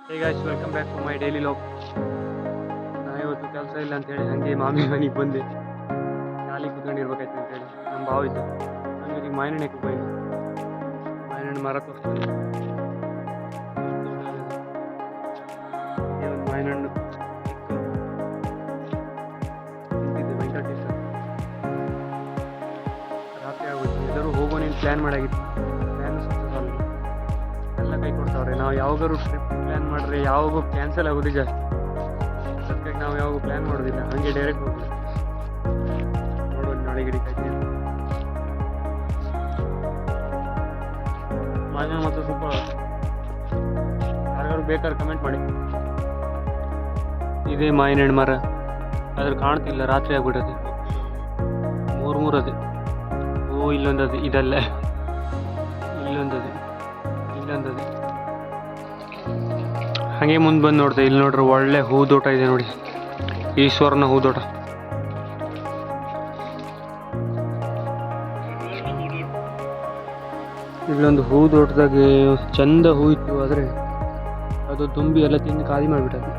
Hey guys welcome back to my daily log. ನಾ ಇವತ್ತು ಕೆಲಸ ಇಲ್ಲ ಅಂತೇಳಿ ಹಾಗೆ ಮಾಮಿ ಮನೆಗೆ ಬಂದೆ. ಖಾಲಿ ಕೂತ್ಕೊಂಡಿರ್ಬೇಕಾಯ್ತು ಅಂತೇಳಿ ನಮ್ಮ ಭಾವ ಇದ್ದ ಹಂಗೆ ಈಗ ಮಾವಿನಣ್ಣಕ್ಕೆ ಹೋಗಿ ಮಾವಿನಣ್ಣು ಮರ ತೋರಿಸ್ತಾನೆ. ಈ ಒಂದು ಮಾವಿನಣ್ಣು ನಿಂತಿದ್ದೆ ವೆಂಕಟೇಶ್ವರ. ರಾತ್ರಿ ಆಗೋಯ್ತು, ಎಲ್ಲರೂ ಹೋಗೋ ನೀನು ಪ್ಲ್ಯಾನ್ ಮಾಡಾಗಿತ್ತು. ಪ್ಲ್ಯಾನ್ ಸಕ್ಸಸ್ ಆಗಲಿ, ಎಲ್ಲ ಕೈ ಕೊಡ್ತಾವ್ರೆ. ನಾವು ಯಾವಾಗಾರು ಟ್ರಿಪ್ ಪ್ಲ್ಯಾನ್ ಮಾಡಿದ್ರೆ ಯಾವಾಗೂ ಕ್ಯಾನ್ಸಲ್ ಆಗೋದೇ ಜಾಸ್ತಿ. ಸದ್ಯಕ್ಕೆ ನಾವು ಯಾವಾಗೂ ಪ್ಲ್ಯಾನ್ ಮಾಡೋದಿಲ್ಲ, ಹಾಗೆ ಡೈರೆಕ್ಟ್ ಹೋಗೋದು. ನೋಡೋದು ನಾಳೆ ಗಿಡಿ ಕಾಯ್ತೀವಿ. ಮಾವಿನ ಮತ್ತು ಸೂಪರ್. ಯಾರಿಗಾರು ಬೇಕಾದ್ರೆ ಕಮೆಂಟ್ ಮಾಡಿ. ಇದೇ ಮಾವಿನಣ್ಣು ಮರ, ಅದ್ರ ಕಾಣ್ತಿಲ್ಲ, ರಾತ್ರಿ ಆಗ್ಬಿಟ್ಟದೆ. ಮೂರು ಅದೇ. ಓ ಇಲ್ಲೊಂದದೆ, ಇದಲ್ಲ ಇಲ್ಲೊಂದದೆ, ಇಲ್ಲೊಂದದೆ. ಹಾಗೆ ಮುಂದೆ ಬಂದು ನೋಡ್ದೆ, ಇಲ್ಲಿ ನೋಡ್ರಿ ಒಳ್ಳೆ ಹೂದೋಟ ಇದೆ ನೋಡಿ, ಈಶ್ವರನ ಹೂದೋಟ. ಇಲ್ಲೊಂದು ಹೂದೋಟದಾಗೆ ಚಂದ ಹೂ ಇತ್ತು, ಆದರೆ ಅದು ತುಂಬಿ ಎಲ್ಲ ತಿಂದು ಖಾಲಿ ಮಾಡಿಬಿಟ್ಟದು.